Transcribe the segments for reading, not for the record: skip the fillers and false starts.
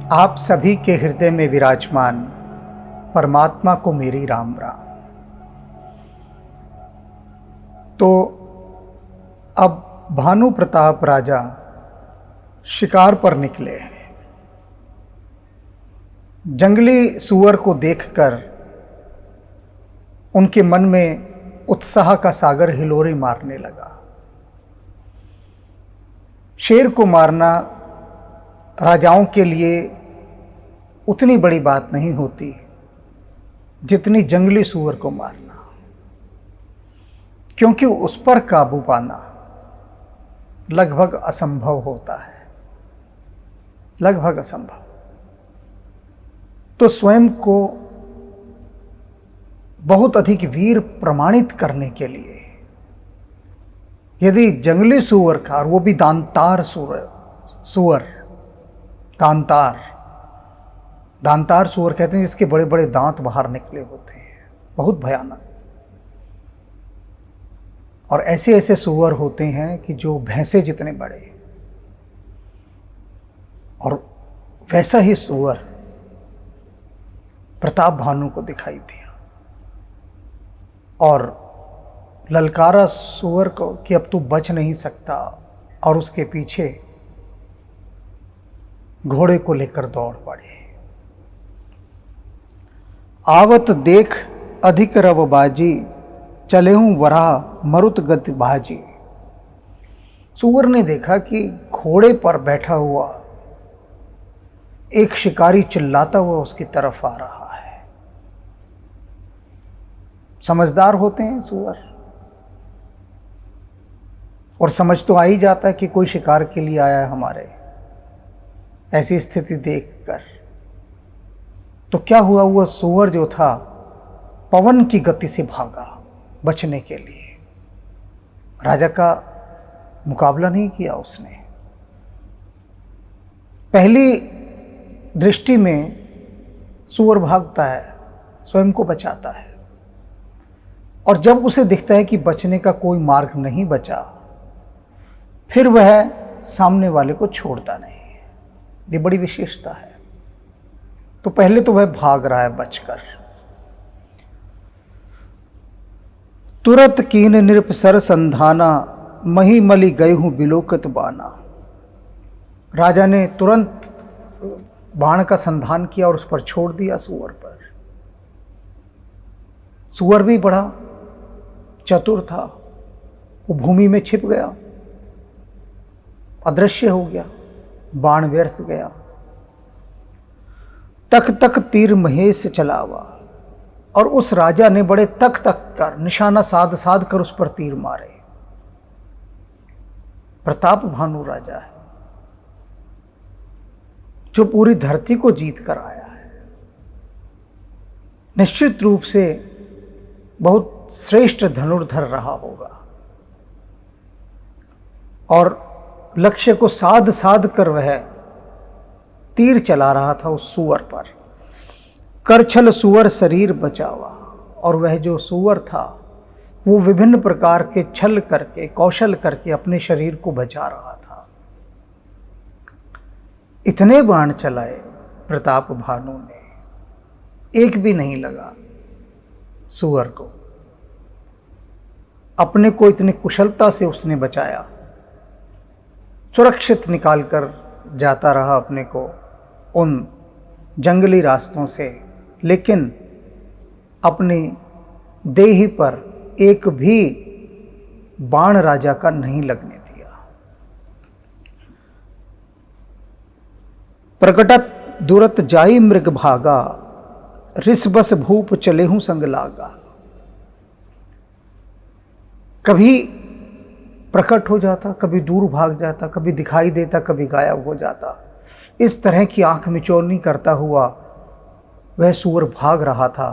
आप सभी के हृदय में विराजमान परमात्मा को मेरी राम राम। तो अब भानु प्रताप राजा शिकार पर निकले हैं। जंगली सूअर को देखकर उनके मन में उत्साह का सागर हिलोरे मारने लगा। शेर को मारना राजाओं के लिए उतनी बड़ी बात नहीं होती जितनी जंगली सूअर को मारना, क्योंकि उस पर काबू पाना लगभग असंभव होता है, लगभग असंभव। तो स्वयं को बहुत अधिक वीर प्रमाणित करने के लिए यदि जंगली सूअर का, और वो भी दांतार सूअर, दांतार सूअर कहते हैं जिसके बड़े बड़े दांत बाहर निकले होते हैं, बहुत भयानक। और ऐसे ऐसे सूअर होते हैं कि जो भैंसे जितने बड़े। और वैसा ही सूअर प्रताप भानु को दिखाई दिया और ललकारा सूअर को कि अब तू बच नहीं सकता, और उसके पीछे घोड़े को लेकर दौड़ पड़े। आवत देख अधिक रव बाजी, चले हूं वराह मरुत गति बाजी। सूअर ने देखा कि घोड़े पर बैठा हुआ एक शिकारी चिल्लाता हुआ उसकी तरफ आ रहा है। समझदार होते हैं सूअर, और समझ तो आ ही जाता है कि कोई शिकार के लिए आया है हमारे। ऐसी स्थिति देखकर तो क्या हुआ, वो सूअर जो था पवन की गति से भागा बचने के लिए। राजा का मुकाबला नहीं किया उसने। पहली दृष्टि में सूअर भागता है, स्वयं को बचाता है, और जब उसे दिखता है कि बचने का कोई मार्ग नहीं बचा, फिर वह सामने वाले को छोड़ता नहीं। ये बड़ी विशेषता है। तो पहले तो वह भाग रहा है बचकर। तुरत कीन नृप सर संधाना, मही मली गए हूं बिलोकत बाना। राजा ने तुरंत बाण का संधान किया और उस पर छोड़ दिया सूअर पर। सूअर भी बड़ा चतुर था, वो भूमि में छिप गया, अदृश्य हो गया, बाण व्यर्थ गया। तक तक तीर महेश चलावा, और उस राजा ने बड़े तक तक कर, निशाना साध साध कर उस पर तीर मारे। प्रताप भानु राजा है जो पूरी धरती को जीत कर आया है। निश्चित रूप से बहुत श्रेष्ठ धनुर्धर रहा होगा, और लक्ष्य को साध साध कर वह तीर चला रहा था उस सूअर पर। करछल सूअर शरीर बचावा, और वह जो सूअर था वो विभिन्न प्रकार के छल करके, कौशल करके अपने शरीर को बचा रहा था। इतने बाण चलाए प्रताप भानु ने, एक भी नहीं लगा सूअर को। अपने को इतनी कुशलता से उसने बचाया, सुरक्षित निकालकर जाता रहा अपने को उन जंगली रास्तों से, लेकिन अपनी देह पर एक भी बाण राजा का नहीं लगने दिया। प्रकटत दुरत जाई मृग भागा, रिस बस भूप चले हूं संग लागा। कभी प्रकट हो जाता, कभी दूर भाग जाता, कभी दिखाई देता, कभी गायब हो जाता। इस तरह की आंख मिचौनी करता हुआ वह सूअर भाग रहा था,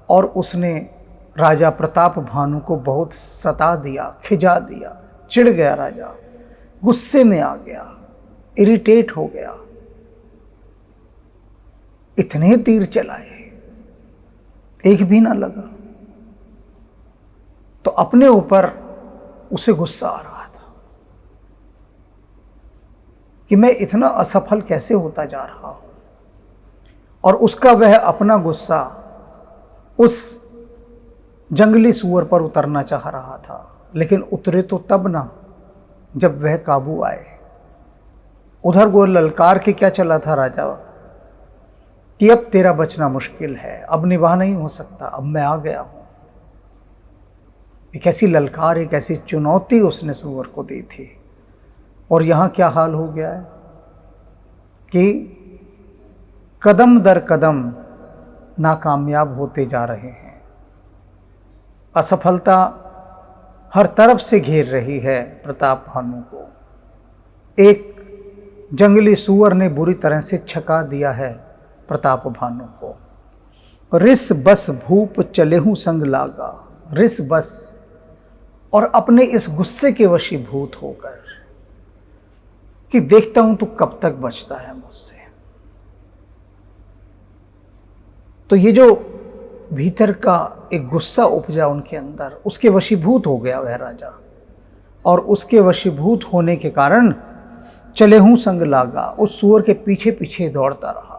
और उसने राजा प्रताप भानु को बहुत सता दिया, खिजा दिया। चिढ़ गया राजा, गुस्से में आ गया, इरिटेट हो गया। इतने तीर चलाए, एक भी ना लगा। तो अपने ऊपर उसे गुस्सा आ रहा था कि मैं इतना असफल कैसे होता जा रहा हूं। और उसका वह अपना गुस्सा उस जंगली सूअर पर उतरना चाह रहा था, लेकिन उतरे तो तब ना जब वह काबू आए। उधर वो ललकार के क्या चला था राजा कि अब तेरा बचना मुश्किल है, अब निभा नहीं हो सकता, अब मैं आ गया हूं। एक ऐसी ललकार, एक ऐसी चुनौती उसने सूअर को दी थी। और यहां क्या हाल हो गया है कि कदम दर कदम नाकामयाब होते जा रहे हैं। असफलता हर तरफ से घेर रही है प्रताप भानु को। एक जंगली सूअर ने बुरी तरह से छका दिया है प्रताप भानु को। रिस बस भूप चलेहूं संग लागा, रिस बस, और अपने इस गुस्से के वशीभूत होकर कि देखता हूं तू कब तक बचता है मुझसे। तो ये जो भीतर का एक गुस्सा उपजा उनके अंदर, उसके वशीभूत हो गया वह राजा। और उसके वशीभूत होने के कारण चले हूं संग लागा, उस सूअर के पीछे पीछे दौड़ता रहा,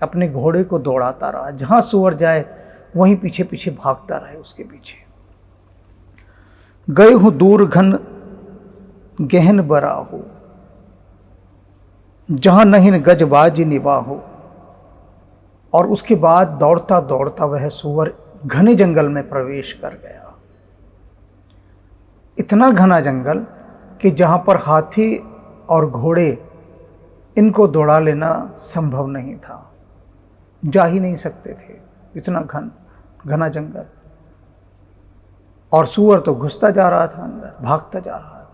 अपने घोड़े को दौड़ाता रहा। जहां सूअर जाए वहीं पीछे पीछे भागता रहे उसके पीछे। गए हूं दूर घन गहन बराहो, जहां नहीं गजबाजी निबाहो। और उसके बाद दौड़ता दौड़ता वह सूअर घने जंगल में प्रवेश कर गया। इतना घना जंगल कि जहां पर हाथी और घोड़े इनको दौड़ा लेना संभव नहीं था, जा ही नहीं सकते थे, इतना घना जंगल। और सूअर तो घुसता जा रहा था अंदर, भागता जा रहा था।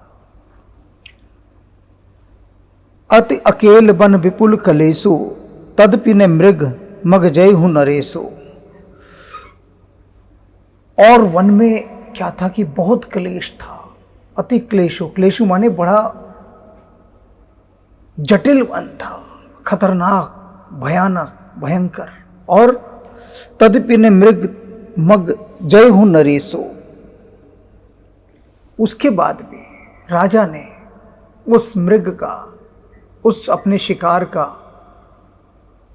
अति अकेल बन विपुल कलेसु, तदपिने मृग मग जय हूं नरेसो। और वन में क्या था कि बहुत क्लेश था, अति क्लेशो, क्लेशु माने बड़ा जटिल वन था, खतरनाक, भयानक, भयंकर। और तदपिने मृग मग जय हूं नरेसो। उसके बाद भी राजा ने उस मृग का, उस अपने शिकार का,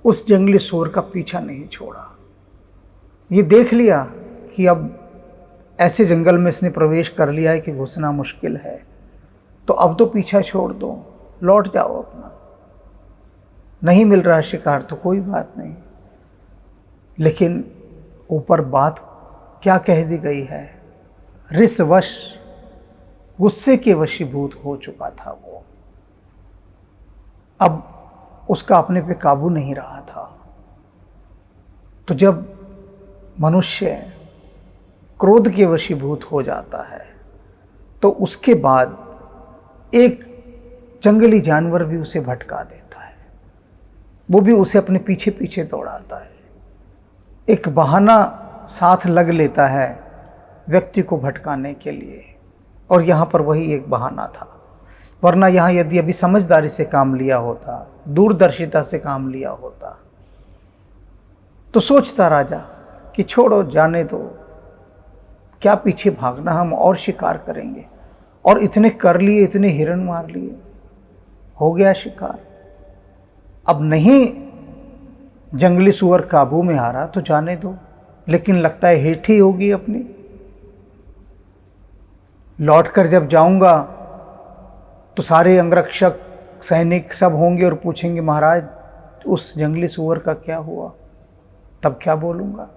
उस जंगली सूअर का पीछा नहीं छोड़ा। ये देख लिया कि अब ऐसे जंगल में इसने प्रवेश कर लिया है कि घुसना मुश्किल है, तो अब तो पीछा छोड़ दो, लौट जाओ अपना। नहीं मिल रहा शिकार तो कोई बात नहीं, लेकिन ऊपर बात क्या कह दी गई है, रिसवश, गुस्से के वशीभूत हो चुका था वो। अब उसका अपने पे काबू नहीं रहा था। तो जब मनुष्य क्रोध के वशीभूत हो जाता है तो उसके बाद एक जंगली जानवर भी उसे भटका देता है, वो भी उसे अपने पीछे पीछे दौड़ाता है। एक बहाना साथ लग लेता है व्यक्ति को भटकाने के लिए, और यहाँ पर वही एक बहाना था। वरना यहाँ यदि अभी समझदारी से काम लिया होता, दूरदर्शिता से काम लिया होता, तो सोचता राजा कि छोड़ो, जाने दो, क्या पीछे भागना, हम और शिकार करेंगे। और इतने कर लिए, इतने हिरण मार लिए, हो गया शिकार। अब नहीं जंगली सूअर काबू में आ रहा तो जाने दो, लेकिन लगता है हिट ही होगी अपनी। लौटकर जब जाऊंगा तो सारे अंगरक्षक, सैनिक सब होंगे और पूछेंगे महाराज उस जंगली सूअर का क्या हुआ। तब क्या बोलूंगा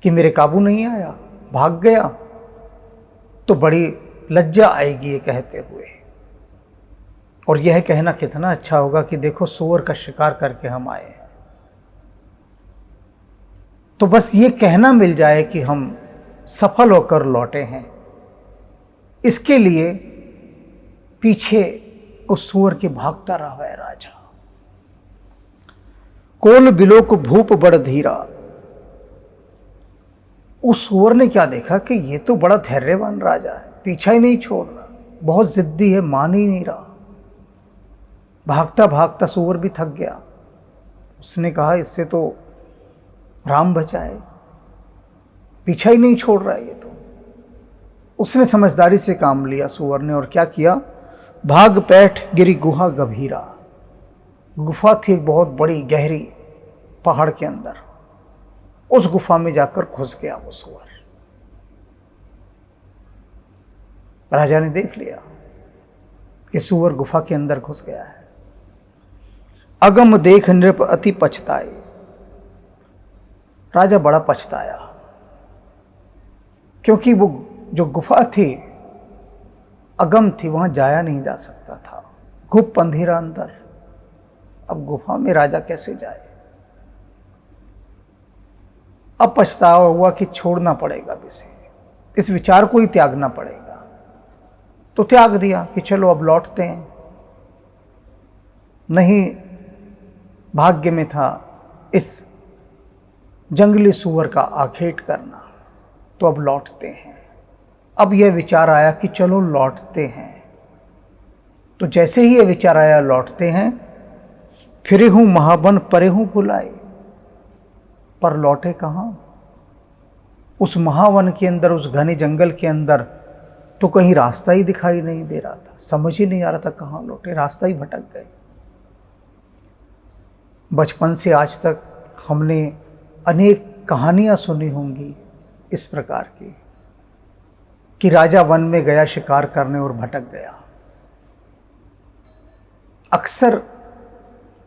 कि मेरे काबू नहीं आया, भाग गया, तो बड़ी लज्जा आएगी ये कहते हुए। और यह कहना कितना अच्छा होगा कि देखो सूअर का शिकार करके हम आए हैं। तो बस ये कहना मिल जाए कि हम सफल होकर लौटे हैं, इसके लिए पीछे उस सूअर के भागता रहा है राजा। कोल बिलोक भूप बड़ धीरा। उस सूअर ने क्या देखा कि ये तो बड़ा धैर्यवान राजा है, पीछा ही नहीं छोड़ रहा, बहुत जिद्दी है, मान ही नहीं रहा। भागता भागता सूअर भी थक गया। उसने कहा इससे तो राम बचाए, पीछा ही नहीं छोड़ रहा है ये तो। उसने समझदारी से काम लिया सूअर ने, और क्या किया, भाग पैठ गिरी गुहा गंभीरा। गुफा थी एक बहुत बड़ी गहरी पहाड़ के अंदर। उस गुफा में जाकर घुस गया वो सूअर। राजा ने देख लिया कि सूअर गुफा के अंदर घुस गया है। अगम देख नृप अति पछताए। राजा बड़ा पछताया, क्योंकि वो जो गुफा थी अगम थी, वहां जाया नहीं जा सकता था, गुप्त अंधेरा अंदर। अब गुफा में राजा कैसे जाए? अब पछतावा हुआ कि छोड़ना पड़ेगा इसे, इस विचार को ही त्यागना पड़ेगा। तो त्याग दिया कि चलो अब लौटते हैं। नहीं भाग्य में था इस जंगली सूअर का आखेट करना, तो अब लौटते हैं। अब यह विचार आया कि चलो लौटते हैं। तो जैसे ही यह विचार आया लौटते हैं, फिरे हूं महावन परे हूं बुलाए, पर लौटे कहां? उस महावन के अंदर, उस घने जंगल के अंदर तो कहीं रास्ता ही दिखाई नहीं दे रहा था। समझ ही नहीं आ रहा था कहां लौटे, रास्ता ही भटक गए। बचपन से आज तक हमने अनेक कहानियां सुनी होंगी इस प्रकार की कि राजा वन में गया शिकार करने और भटक गया। अक्सर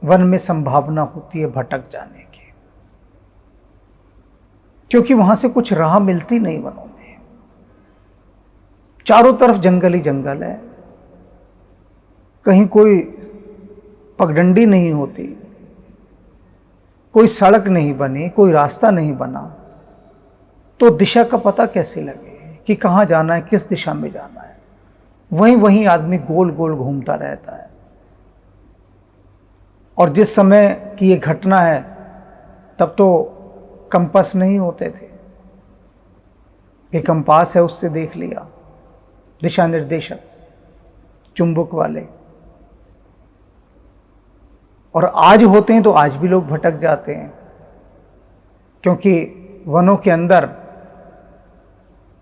वन में संभावना होती है भटक जाने की, क्योंकि वहां से कुछ राह मिलती नहीं। वनों में चारों तरफ जंगल ही जंगल है, कहीं कोई पगडंडी नहीं होती, कोई सड़क नहीं बनी, कोई रास्ता नहीं बना, तो दिशा का पता कैसे लगे कि कहाँ जाना है, किस दिशा में जाना है? वहीं वहीं आदमी गोल गोल घूमता रहता है। और जिस समय की ये घटना है तब तो कंपास नहीं होते थे कि कंपास है उससे देख लिया, दिशा निर्देशक चुंबक वाले। और आज होते हैं तो आज भी लोग भटक जाते हैं, क्योंकि वनों के अंदर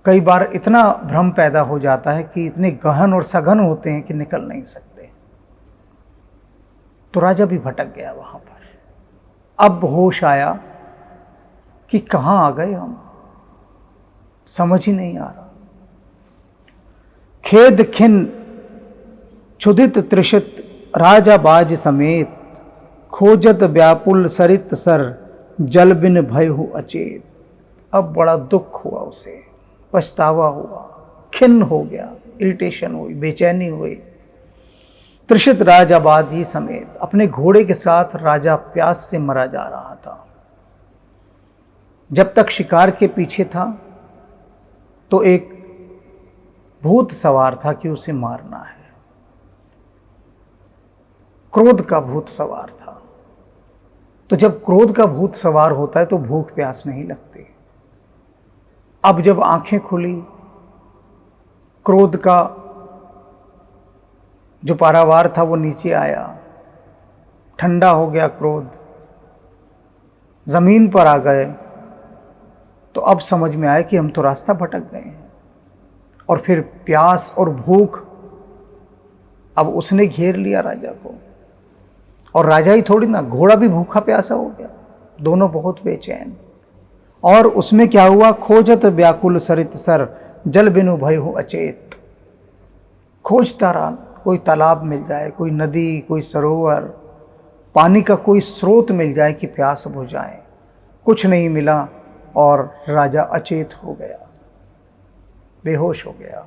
कई बार इतना भ्रम पैदा हो जाता है कि इतने गहन और सघन होते हैं कि निकल नहीं सकते। तो राजा भी भटक गया वहां पर। अब होश आया कि कहां आ गए हम, समझ ही नहीं आ रहा। खेद खिन क्षुधित त्रिषित राजा बाज समेत, खोजत व्यापुल सरित सर जल बिन भयहु अचेत। अब बड़ा दुख हुआ उसे, पछतावा हुआ, खिन्न हो गया, इरिटेशन हुई, बेचैनी हुई। त्रिषित राजा बाजी समेत, अपने घोड़े के साथ राजा प्यास से मरा जा रहा था। जब तक शिकार के पीछे था तो एक भूत सवार था कि उसे मारना है, क्रोध का भूत सवार था। तो जब क्रोध का भूत सवार होता है तो भूख प्यास नहीं लगती। अब जब आंखें खुली, क्रोध का जो पारावार था वो नीचे आया, ठंडा हो गया क्रोध, जमीन पर आ गए, तो अब समझ में आया कि हम तो रास्ता भटक गए हैं। और फिर प्यास और भूख, अब उसने घेर लिया राजा को। और राजा ही थोड़ी ना, घोड़ा भी भूखा प्यासा हो गया, दोनों बहुत बेचैन। और उसमें क्या हुआ, खोजत व्याकुल सरित सर जल बिनु भयहु अचेत। खोजता रहा, कोई तालाब मिल जाए, कोई नदी, कोई सरोवर, पानी का कोई स्रोत मिल जाए कि प्यास बुझाए। कुछ नहीं मिला और राजा अचेत हो गया, बेहोश हो गया।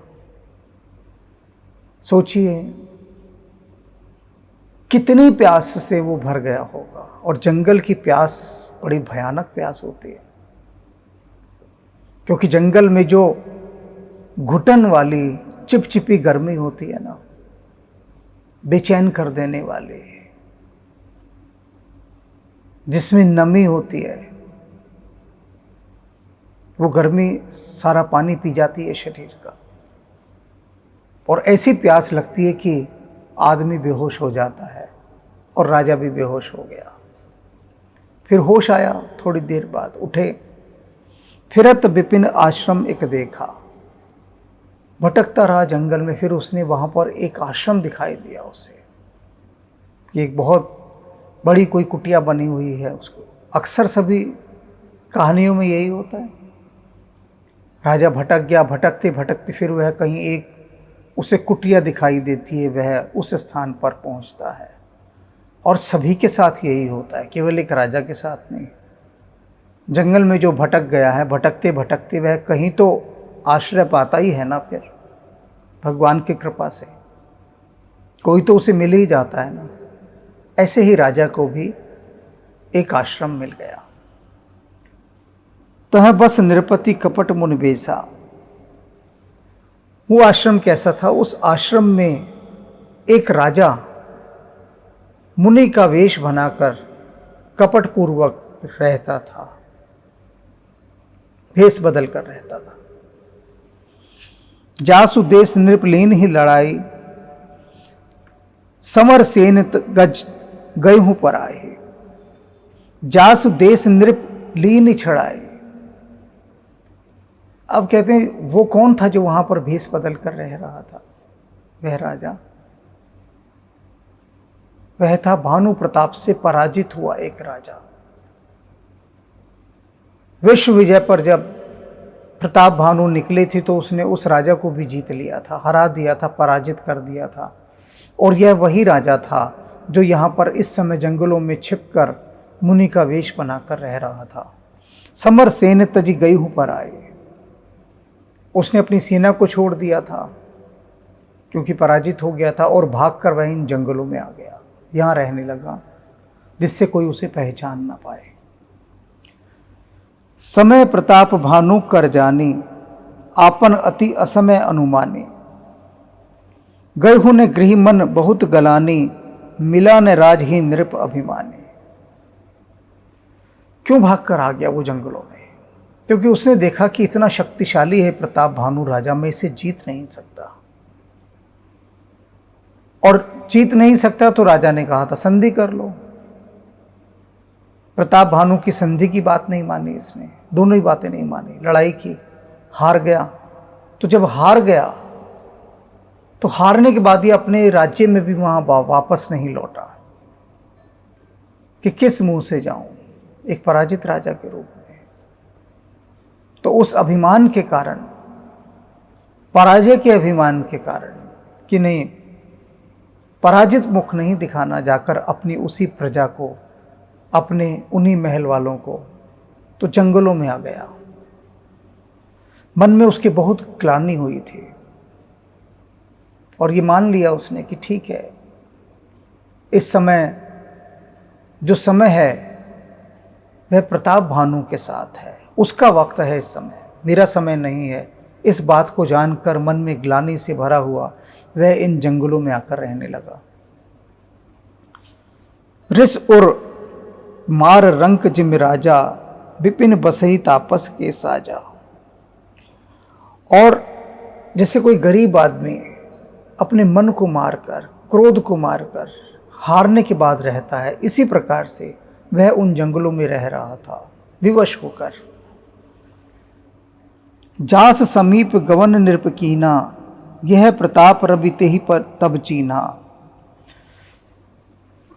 सोचिए कितनी प्यास से वो भर गया होगा। और जंगल की प्यास बड़ी भयानक प्यास होती है, क्योंकि जंगल में जो घुटन वाली चिपचिपी गर्मी होती है ना, बेचैन कर देने वाली, जिसमें नमी होती है, वो गर्मी सारा पानी पी जाती है शरीर का। और ऐसी प्यास लगती है कि आदमी बेहोश हो जाता है। और राजा भी बेहोश हो गया। फिर होश आया, थोड़ी देर बाद उठे, फिरत विपिन आश्रम एक देखा। भटकता रहा जंगल में, फिर उसने वहाँ पर एक आश्रम दिखाई दिया उसे। ये एक बहुत बड़ी कोई कुटिया बनी हुई है उसको। अक्सर सभी कहानियों में यही होता है, राजा भटक गया, भटकते भटकते फिर वह कहीं एक उसे कुटिया दिखाई देती है, वह उस स्थान पर पहुंचता है। और सभी के साथ यही होता है, केवल एक राजा के साथ नहीं। जंगल में जो भटक गया है, भटकते भटकते वह कहीं तो आश्रय पाता ही है ना, फिर भगवान की कृपा से कोई तो उसे मिल ही जाता है ना। ऐसे ही राजा को भी एक आश्रम मिल गया। तह बस नृपति कपट मुनि बेसा। वो आश्रम कैसा था? उस आश्रम में एक राजा मुनि का वेश बनाकर कपट पूर्वक रहता था, भेष बदल कर रहता था। जासु देश नृपलीन ही लड़ाई, समर सेन गज गए हूं पर आए। जासु देश नृपलीन छड़ाए। अब कहते हैं वो कौन था जो वहां पर भेष बदल कर रह रहा था? वह राजा, वह था भानु प्रताप से पराजित हुआ एक राजा। विश्व विजय पर जब प्रताप भानु निकले थे तो उसने उस राजा को भी जीत लिया था, हरा दिया था, पराजित कर दिया था। और यह वही राजा था जो यहाँ पर इस समय जंगलों में छिपकर मुनि का वेश बनाकर रह रहा था। समर सेन तजी गई हूं पर आए। उसने अपनी सेना को छोड़ दिया था क्योंकि पराजित हो गया था और भागकर वह इन जंगलों में आ गया, यहाँ रहने लगा, जिससे कोई उसे पहचान ना पाए। समय प्रताप भानु कर जानी, आपन अति असमय अनुमानी। गए हूं ने गृह मन बहुत गलानी, मिला ने राज ही नृप अभिमानी। क्यों भागकर आ गया वो जंगलों में? क्योंकि उसने देखा कि इतना शक्तिशाली है प्रताप भानु राजा, मैं इसे जीत नहीं सकता। और जीत नहीं सकता तो राजा ने कहा था संधि कर लो। प्रताप भानु की संधि की बात नहीं मानी इसने, दोनों ही बातें नहीं मानी, लड़ाई की, हार गया। तो जब हार गया तो हारने के बाद ही अपने राज्य में भी वहां वापस नहीं लौटा कि किस मुंह से जाऊं, एक पराजित राजा के रूप में। तो उस अभिमान के कारण, पराजय के अभिमान के कारण कि नहीं, पराजित मुख नहीं दिखाना जाकर अपनी उसी प्रजा को, अपने उन्हीं महल वालों को, तो जंगलों में आ गया। मन में उसके बहुत ग्लानि हुई थी और ये मान लिया उसने कि ठीक है, इस समय जो समय है वह प्रताप भानु के साथ है, उसका वक्त है, इस समय मेरा समय नहीं है। इस बात को जानकर मन में ग्लानि से भरा हुआ वह इन जंगलों में आकर रहने लगा। रिस और मार रंक जिम राजा, विपिन बसही तापस के साजा। और जैसे कोई गरीब आदमी अपने मन को मारकर, क्रोध को मारकर हारने के बाद रहता है, इसी प्रकार से वह उन जंगलों में रह रहा था विवश होकर। जास समीप गवन नृप कीना, यह प्रताप रवि ही पर तब चीना।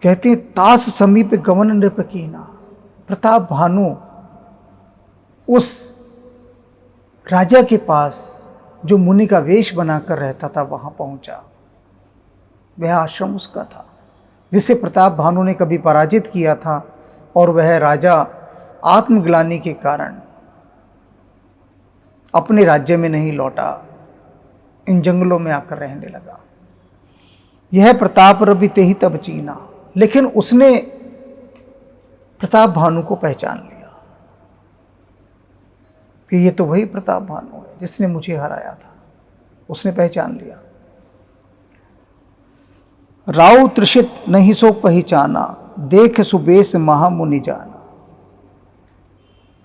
कहते हैं तास समीप गवन नृप कीना, प्रताप भानु उस राजा के पास जो मुनि का वेश बनाकर रहता था वहां पहुंचा। वह आश्रम उसका था जिसे प्रताप भानु ने कभी पराजित किया था, और वह राजा आत्मग्लानि के कारण अपने राज्य में नहीं लौटा, इन जंगलों में आकर रहने लगा। यह प्रताप रवि ते ही तब चीना। लेकिन उसने प्रताप भानु को पहचान लिया कि ये तो वही प्रताप भानु है जिसने मुझे हराया था, उसने पहचान लिया। राव त्रिषित नहीं सो पहचाना, देख सुबेश महामुनि जाना।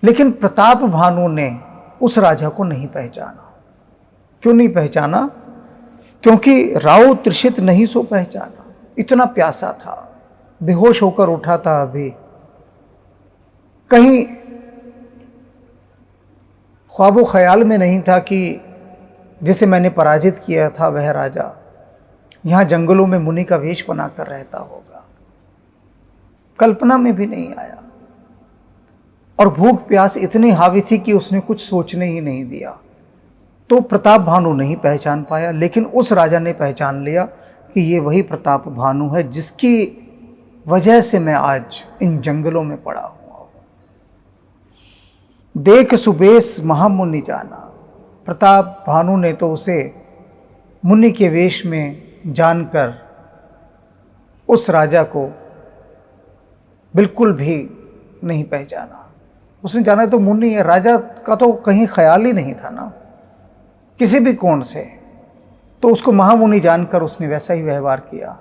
लेकिन प्रताप भानु ने उस राजा को नहीं पहचाना। क्यों नहीं पहचाना? क्योंकि राव त्रिषित नहीं सो पहचाना, इतना प्यासा था, बेहोश होकर उठा था अभी, कहीं ख्वाबो ख्याल में नहीं था कि जिसे मैंने पराजित किया था वह राजा यहाँ जंगलों में मुनि का वेश बनाकर रहता होगा। कल्पना में भी नहीं आया। और भूख प्यास इतनी हावी थी कि उसने कुछ सोचने ही नहीं दिया। तो प्रताप भानु नहीं पहचान पाया, लेकिन उस राजा ने पहचान लिया कि ये वही प्रताप भानु है जिसकी वजह से मैं आज इन जंगलों में पड़ा हुआ हूं। देख सुबेश महामुनि जाना। प्रताप भानु ने तो उसे मुनि के वेश में जानकर उस राजा को बिल्कुल भी नहीं पहचाना। उसने जाना तो मुनि है, राजा का तो कहीं ख्याल ही नहीं था ना किसी भी कोण से। तो उसको महामुनि जानकर उसने वैसा ही व्यवहार किया।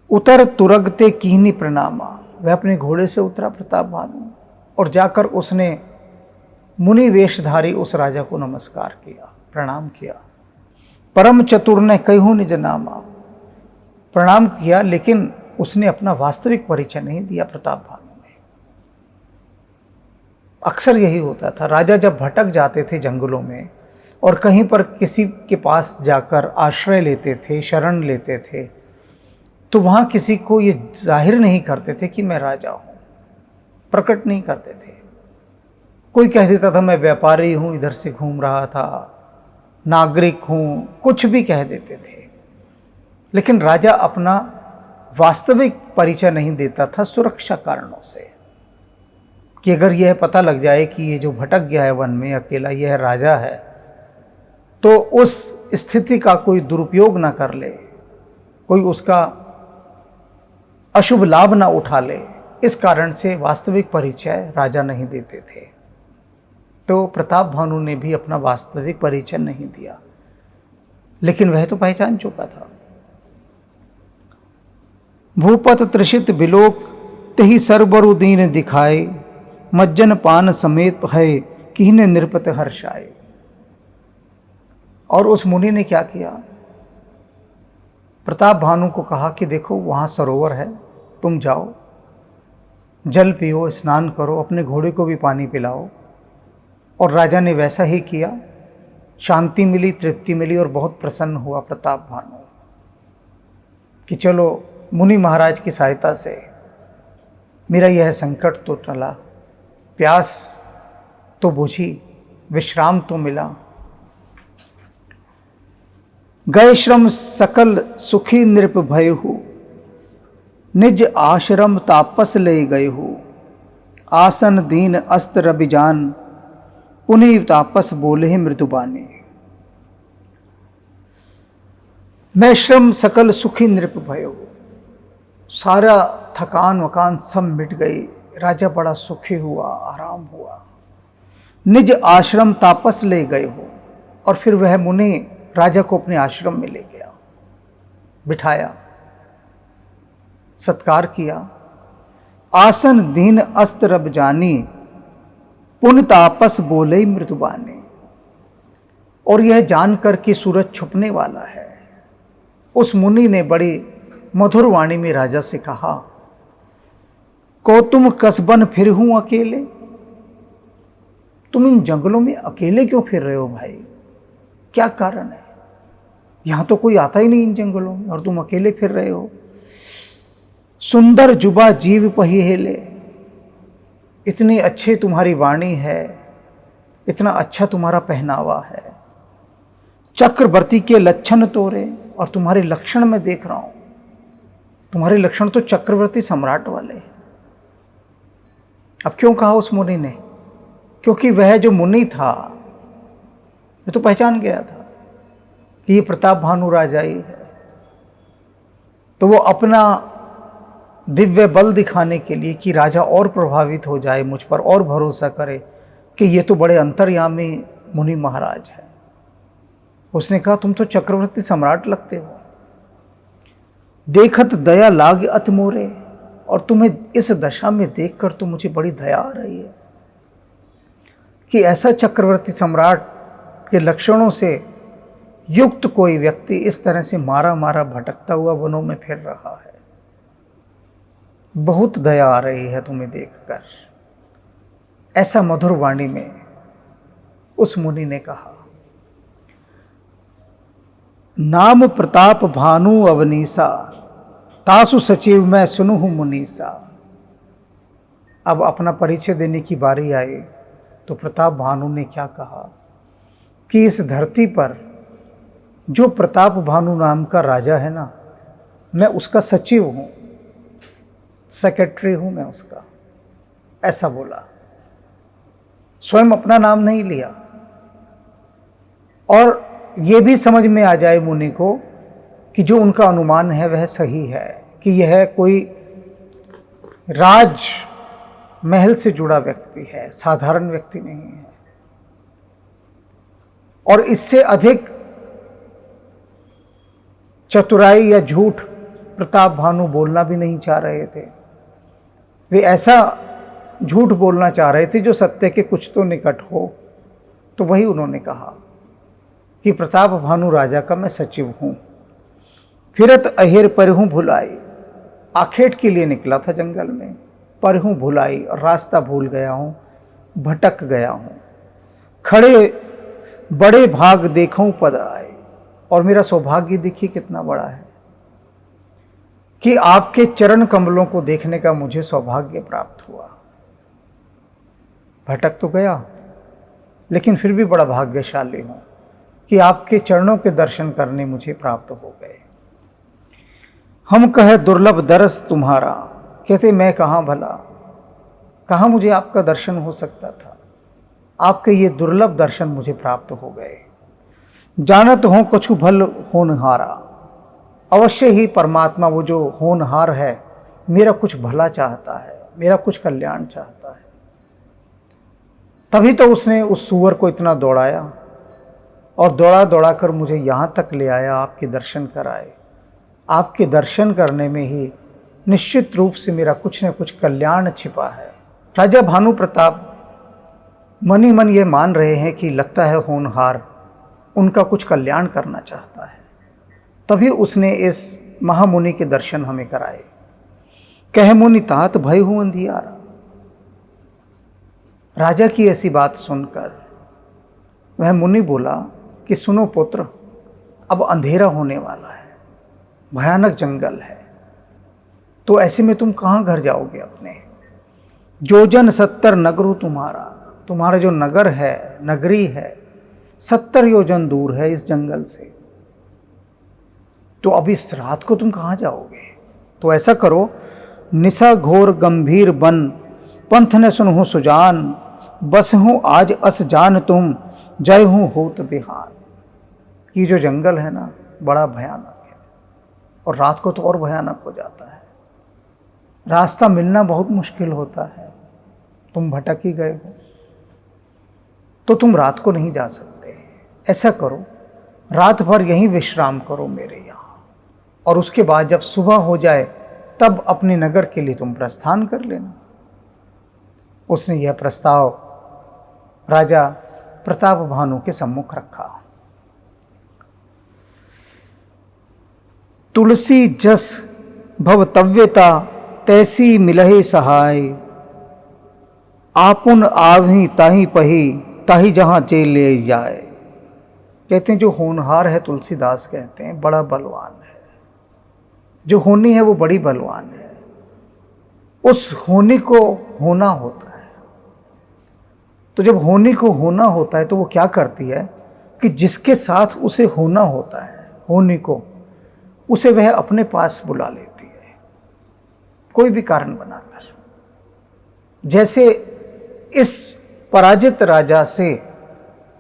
उतर तुरगते कीहनी प्रणामा। वह अपने घोड़े से उतरा प्रताप भानु और जाकर उसने मुनि वेशधारी उस राजा को नमस्कार किया, प्रणाम किया। परम चतुर ने कहूँ निज नामा। प्रणाम किया, लेकिन उसने अपना वास्तविक परिचय नहीं दिया प्रताप भानु ने। अक्सर यही होता था, राजा जब भटक जाते थे जंगलों में और कहीं पर किसी के पास जाकर आश्रय लेते थे, शरण लेते थे, तो वहाँ किसी को ये जाहिर नहीं करते थे कि मैं राजा हूँ, प्रकट नहीं करते थे। कोई कह देता था मैं व्यापारी हूँ, इधर से घूम रहा था, नागरिक हूँ, कुछ भी कह देते थे। लेकिन राजा अपना वास्तविक परिचय नहीं देता था सुरक्षा कारणों से, कि अगर यह पता लग जाए कि ये जो भटक गया है वन में अकेला, यह राजा है, तो उस स्थिति का कोई दुरुपयोग ना कर ले, कोई उसका अशुभ लाभ ना उठा ले। इस कारण से वास्तविक परिचय राजा नहीं देते थे। तो प्रताप भानु ने भी अपना वास्तविक परिचय नहीं दिया, लेकिन वह तो पहचान चुका था। भूपत त्रिषित बिलोक तही सरबरु दीन दिखाए, मज्जन पान समेत है किहने निरपत हर्षाए। और उस मुनि ने क्या किया, प्रताप भानु को कहा कि देखो वहाँ सरोवर है, तुम जाओ, जल पियो, स्नान करो, अपने घोड़े को भी पानी पिलाओ। और राजा ने वैसा ही किया। शांति मिली, तृप्ति मिली और बहुत प्रसन्न हुआ प्रताप भानु कि चलो मुनि महाराज की सहायता से मेरा यह संकट तो टला, प्यास तो बुझी, विश्राम तो मिला। गए श्रम सकल सुखी नृप भयहु, निज आश्रम तापस ले गए हो। आसन दीन अस्त्र रबिजान, पुनि तापस बोले मृदुबाने। मैं श्रम सकल सुखी नृप भयो। सारा थकान वकान सब मिट गई, राजा बड़ा सुखी हुआ, आराम हुआ। निज आश्रम तापस ले गए हो। और फिर वह मुनि राजा को अपने आश्रम में ले गया, बिठाया, सत्कार किया। आसन दीन अस्त्र रब जानी, पुन तापस बोले मृदुबाने। और यह जानकर कि सूरज छुपने वाला है, उस मुनि ने बड़ी मधुर वाणी में राजा से कहा, को तुम कसबन फिर हूं अकेले। तुम इन जंगलों में अकेले क्यों फिर रहे हो भाई, क्या कारण है? यहां तो कोई आता ही नहीं इन जंगलों में और तुम अकेले फिर रहे हो। सुंदर जुबा जीव पहिहेले। इतनी अच्छी तुम्हारी वाणी है, इतना अच्छा तुम्हारा पहनावा है। चक्रवर्ती के लक्षण तोरे, और तुम्हारे लक्षण मैं देख रहा हूं, तुम्हारे लक्षण तो चक्रवर्ती सम्राट वाले हैं। अब क्यों कहा उस मुनि ने? क्योंकि वह जो मुनि था वह तो पहचान गया था कि ये प्रताप भानु राजा ही है। तो वो अपना दिव्य बल दिखाने के लिए कि राजा और प्रभावित हो जाए, मुझ पर और भरोसा करे कि ये तो बड़े अंतर्यामी मुनि महाराज है, उसने कहा तुम तो चक्रवर्ती सम्राट लगते हो। देखत दया लाग अति मोरे। और तुम्हें इस दशा में देखकर तो मुझे बड़ी दया आ रही है कि ऐसा चक्रवर्ती सम्राट के लक्षणों से युक्त कोई व्यक्ति इस तरह से मारा मारा भटकता हुआ वनों में फिर रहा है। बहुत दया आ रही है तुम्हें देखकर। ऐसा मधुर वाणी में उस मुनि ने कहा। नाम प्रताप भानु अवनीसा, तासु सचिव मैं सुनु मुनीसा। अब अपना परिचय देने की बारी आई तो प्रताप भानु ने क्या कहा कि इस धरती पर जो प्रताप भानु नाम का राजा है ना, मैं उसका सचिव हूँ, सेक्रेटरी हूँ मैं उसका, ऐसा बोला। स्वयं अपना नाम नहीं लिया। और ये भी समझ में आ जाए मुनि को कि जो उनका अनुमान है वह सही है कि यह कोई राज महल से जुड़ा व्यक्ति है, साधारण व्यक्ति नहीं है। और इससे अधिक चतुराई या झूठ प्रताप भानु बोलना भी नहीं चाह रहे थे। वे ऐसा झूठ बोलना चाह रहे थे जो सत्य के कुछ तो निकट हो। तो वही उन्होंने कहा कि प्रताप भानु राजा का मैं सचिव हूँ। फिरत अहेर परहूँ भुलाई, आखेट के लिए निकला था जंगल में, परहूँ भुलाई और रास्ता भूल गया हूँ, भटक गया हूँ। खड़े बड़े भाग देखूं पद आए, और मेरा सौभाग्य देखिए कितना बड़ा है कि आपके चरण कमलों को देखने का मुझे सौभाग्य प्राप्त हुआ। भटक तो गया लेकिन फिर भी बड़ा भाग्यशाली हूं कि आपके चरणों के दर्शन करने मुझे प्राप्त हो गए। हम कहे दुर्लभ दरस तुम्हारा, कहते मैं कहाँ भला, कहाँ मुझे आपका दर्शन हो सकता था। आपके ये दुर्लभ दर्शन मुझे प्राप्त हो गए। जानत हो कछु भल होनहारा, अवश्य ही परमात्मा वो जो होनहार है मेरा कुछ भला चाहता है, मेरा कुछ कल्याण चाहता है। तभी तो उसने उस सूअर को इतना दौड़ाया और दौड़ा दौड़ा कर मुझे यहाँ तक ले आया, आपके दर्शन कराए। आपके दर्शन करने में ही निश्चित रूप से मेरा कुछ न कुछ कल्याण छिपा है। राजा भानु प्रताप मन ही मन ये मान रहे हैं कि लगता है होनहार उनका कुछ कल्याण करना चाहता है। तभी उसने इस महामुनि के दर्शन हमें कराए। कह मुनि तात भय हूं अंधियारा। राजा की ऐसी बात सुनकर वह मुनि बोला कि सुनो पुत्र, अब अंधेरा होने वाला है, भयानक जंगल है, तो ऐसे में तुम कहाँ घर जाओगे अपने। जोजन 70 नगरू तुम्हारा, तुम्हारा जो नगर है, नगरी है, 70 योजन दूर है इस जंगल से। तो अब इस रात को तुम कहाँ जाओगे। तो ऐसा करो, निशा घोर गंभीर बन, पंथ ने सुनहु सुजान, बस हूँ आज अस जान तुम, जय हूँ होत बिहान। ये जो जंगल है ना बड़ा भयानक है, और रात को तो और भयानक हो जाता है। रास्ता मिलना बहुत मुश्किल होता है। तुम भटक ही गए हो तो तुम रात को नहीं जा सकते। ऐसा करो, रात भर यहीं विश्राम करो मेरे यहाँ, और उसके बाद जब सुबह हो जाए तब अपने नगर के लिए तुम प्रस्थान कर लेना। उसने यह प्रस्ताव राजा प्रताप भानु के सम्मुख रखा। तुलसी जस भवतव्यता तैसी मिलहे सहाय, आपुन आवही ताही पही, ताही जहां चेल ले जाए। कहते हैं जो होनहार है, तुलसीदास कहते हैं, बड़ा बलवान है। जो होनी है वो बड़ी बलवान है। उस होनी को होना होता है। तो जब होनी को होना होता है तो वो क्या करती है कि जिसके साथ उसे होना होता है, होनी को, उसे वह अपने पास बुला लेती है, कोई भी कारण बनाकर। जैसे इस पराजित राजा से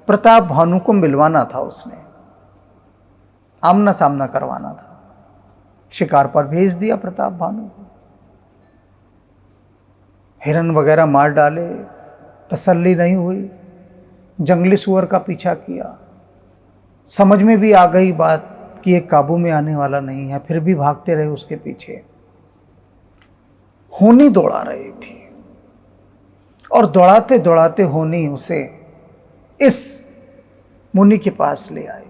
प्रताप भानु को मिलवाना था, उसने आमना सामना करवाना था, शिकार पर भेज दिया प्रताप भानु को। हिरन वगैरह मार डाले, तसल्ली नहीं हुई, जंगली सुअर का पीछा किया। समझ में भी आ गई बात कि ये काबू में आने वाला नहीं है, फिर भी भागते रहे उसके पीछे। होनी दौड़ा रही थी और दौड़ाते दौड़ाते होनी उसे इस मुनि के पास ले आई।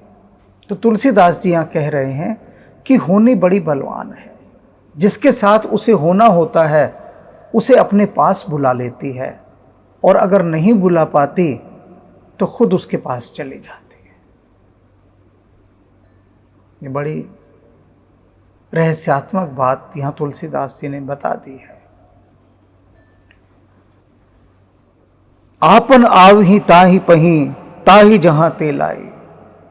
तो तुलसीदास जी यहाँ कह रहे हैं कि होनी बड़ी बलवान है। जिसके साथ उसे होना होता है उसे अपने पास बुला लेती है, और अगर नहीं बुला पाती तो खुद उसके पास चली जाती है। ये बड़ी रहस्यात्मक बात यहाँ तुलसीदास जी ने बता दी है। आपन आवही ताही पही, ताही जहां ते लाई।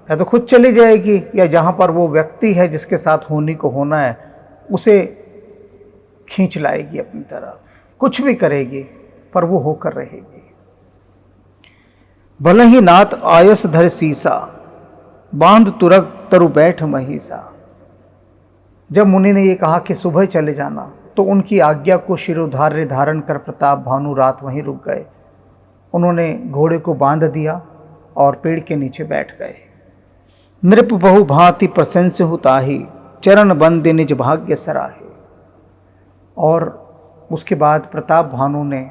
या तो खुद चली जाएगी, या जहां पर वो व्यक्ति है जिसके साथ होने को होना है उसे खींच लाएगी अपनी तरफ। कुछ भी करेगी पर वो होकर रहेगी। भले ही नाथ आयस धर सीसा, बांध तुरग तरु बैठ महिसा। जब मुनि ने ये कहा कि सुबह चले जाना, तो उनकी आज्ञा को शिरोधार्य धारण कर प्रताप भानु रात वहीं रुक गए। उन्होंने घोड़े को बांध दिया और पेड़ के नीचे बैठ गए। नृप बहु भांति प्रशंस हुताही, चरण बंदे निज भाग्य सराहे। और उसके बाद प्रताप भानु ने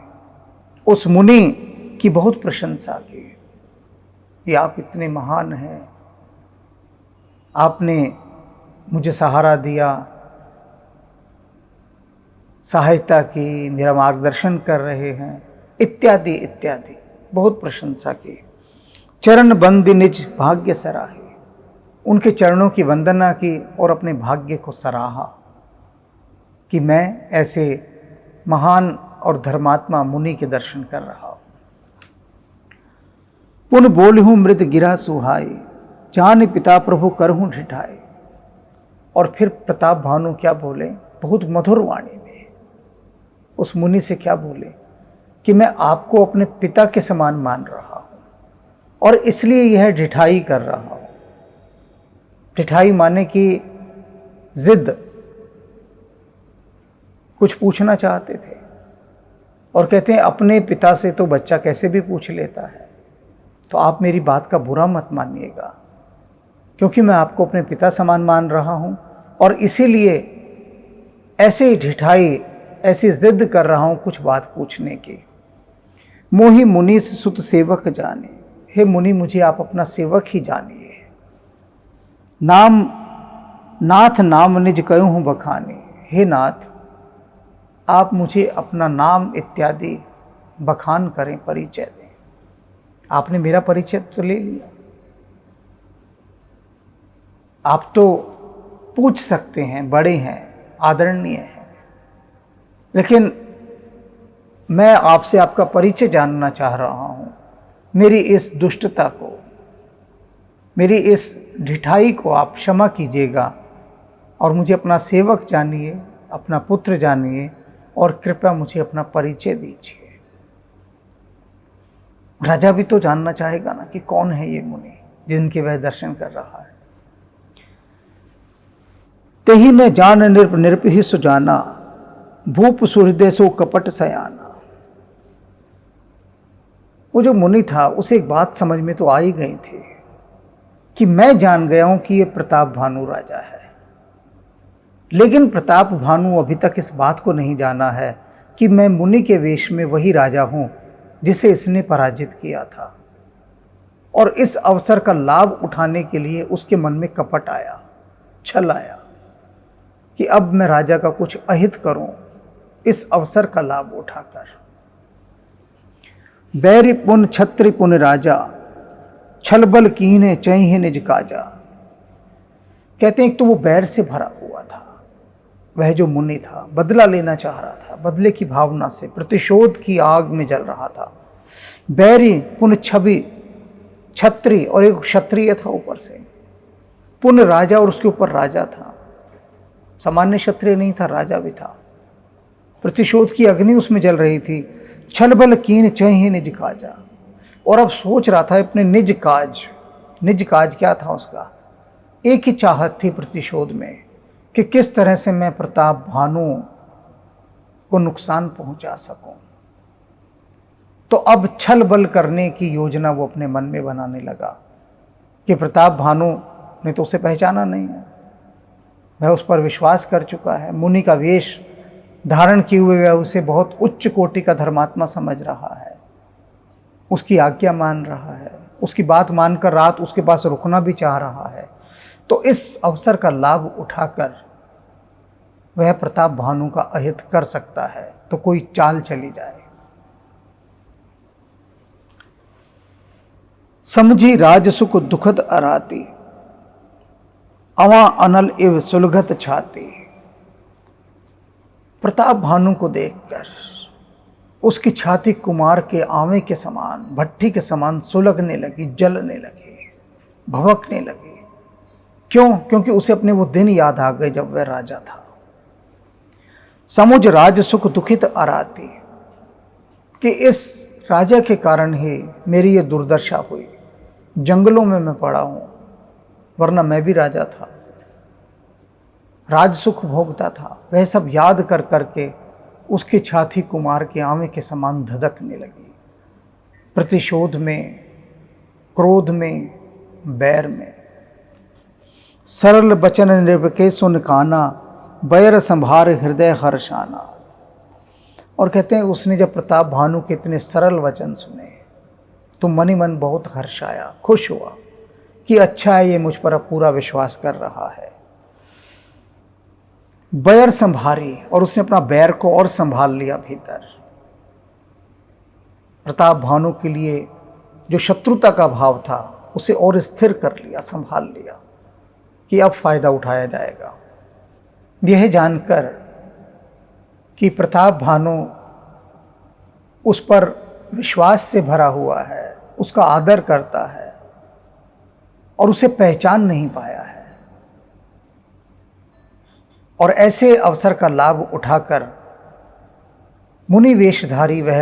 उस मुनि की बहुत प्रशंसा की कि आप इतने महान हैं, आपने मुझे सहारा दिया, सहायता की, मेरा मार्गदर्शन कर रहे हैं, इत्यादि इत्यादि बहुत प्रशंसा की। चरण बंदी निज भाग्य सराहे, उनके चरणों की वंदना की और अपने भाग्य को सराहा कि मैं ऐसे महान और धर्मात्मा मुनि के दर्शन कर रहा हूं। पुन बोलहूं मृत गिरा सुहाई, जान पिता प्रभु करहूं ढिठाई। और फिर प्रताप भानु क्या बोले, बहुत मधुर वाणी में उस मुनि से क्या बोले कि मैं आपको अपने पिता के समान मान रहा हूं और इसलिए यह ढिठाई कर रहा हूं। ढिठाई माने कि जिद, कुछ पूछना चाहते थे और कहते हैं अपने पिता से तो बच्चा कैसे भी पूछ लेता है, तो आप मेरी बात का बुरा मत मानिएगा, क्योंकि मैं आपको अपने पिता समान मान रहा हूं और इसीलिए ऐसे ढिठाई, ऐसी जिद कर रहा हूं कुछ बात पूछने की। मोहि मुनीस सुत सेवक जाने, हे मुनि मुझे आप अपना सेवक ही जानिए। नाम नाथ नाम निज कहूँ बखाने, हे नाथ आप मुझे अपना नाम इत्यादि बखान करें, परिचय दें। आपने मेरा परिचय तो ले लिया, आप तो पूछ सकते हैं, बड़े हैं, आदरणीय हैं, लेकिन मैं आपसे आपका परिचय जानना चाह रहा हूँ। मेरी इस दुष्टता को, मेरी इस ढिठाई को आप क्षमा कीजिएगा और मुझे अपना सेवक जानिए, अपना पुत्र जानिए और कृपया मुझे अपना परिचय दीजिए। राजा भी तो जानना चाहेगा ना कि कौन है ये मुनि जिनके वह दर्शन कर रहा है। तेहि न जान नृप, नृप ही सुजाना, भूप सुहृदय सो कपट सयाना। वो जो मुनि था उसे एक बात समझ में तो आ ही गई थी कि मैं जान गया हूं कि ये प्रताप भानु राजा है, लेकिन प्रताप भानु अभी तक इस बात को नहीं जाना है कि मैं मुनि के वेश में वही राजा हूं जिसे इसने पराजित किया था। और इस अवसर का लाभ उठाने के लिए उसके मन में कपट आया, छल आया कि अब मैं राजा का कुछ अहित करूं इस अवसर का लाभ उठाकर। बैरि पुन छत्री पुन राजा, छल बल कीन्हे चहिं निज काजा। कहते हैं एक तो वो बैर से भरा हुआ था, वह जो मुनि था बदला लेना चाह रहा था, बदले की भावना से प्रतिशोध की आग में जल रहा था। बैरी पुन छवि, छत्री और एक क्षत्रिय था ऊपर से, पुन राजा और उसके ऊपर राजा था, सामान्य क्षत्रिय नहीं था, राजा भी था। प्रतिशोध की अग्नि उसमें जल रही थी। छल बल कीन चहिं निज काजा, और अब सोच रहा था अपने निज काज। निज काज क्या था उसका? एक ही चाहत थी प्रतिशोध में कि किस तरह से मैं प्रताप भानु को नुकसान पहुंचा सकूं। तो अब छल बल करने की योजना वो अपने मन में बनाने लगा कि प्रताप भानु ने तो उसे पहचाना नहीं है, वह उस पर विश्वास कर चुका है, मुनि का वेश धारण किए हुए वह उसे बहुत उच्च कोटि का धर्मात्मा समझ रहा है, उसकी आज्ञा मान रहा है, उसकी बात मानकर रात उसके पास रुकना भी चाह रहा है। तो इस अवसर का लाभ उठाकर वह प्रताप भानु का अहित कर सकता है, तो कोई चाल चली जाए। समझी राजसुख दुखद अराती, अवा अनल इव सुलगत छाती। प्रताप भानु को देखकर उसकी छाती कुमार के आंवे के समान, भट्टी के समान सुलगने लगी, जलने लगी, भभकने लगी। क्यों? क्योंकि उसे अपने वो दिन याद आ गए जब वह राजा था। समुझ राज सुख दुखित आराती, कि इस राजा के कारण ही मेरी ये दुर्दशा हुई, जंगलों में मैं पड़ा हूं, वरना मैं भी राजा था, राज सुख भोगता था। वह सब याद कर करके उसकी छाती कुमार के आंवे के समान धधकने लगी। प्रतिशोध में, क्रोध में, बैर में। सरल बचन निर्वके सुन काना, बैर संभार हृदय हर्षाना। और कहते हैं उसने जब प्रताप भानु के इतने सरल वचन सुने तो मन ही मन बहुत हर्ष आया, खुश हुआ कि अच्छा है, ये मुझ पर अब पूरा विश्वास कर रहा है। बैर संभारी, और उसने अपना बैर को और संभाल लिया भीतर। प्रताप भानु के लिए जो शत्रुता का भाव था उसे और स्थिर कर लिया, संभाल लिया कि अब फायदा उठाया जाएगा। यह जानकर कि प्रताप भानु उस पर विश्वास से भरा हुआ है, उसका आदर करता है और उसे पहचान नहीं पाया है, और ऐसे अवसर का लाभ उठाकर मुनि वेशधारी वह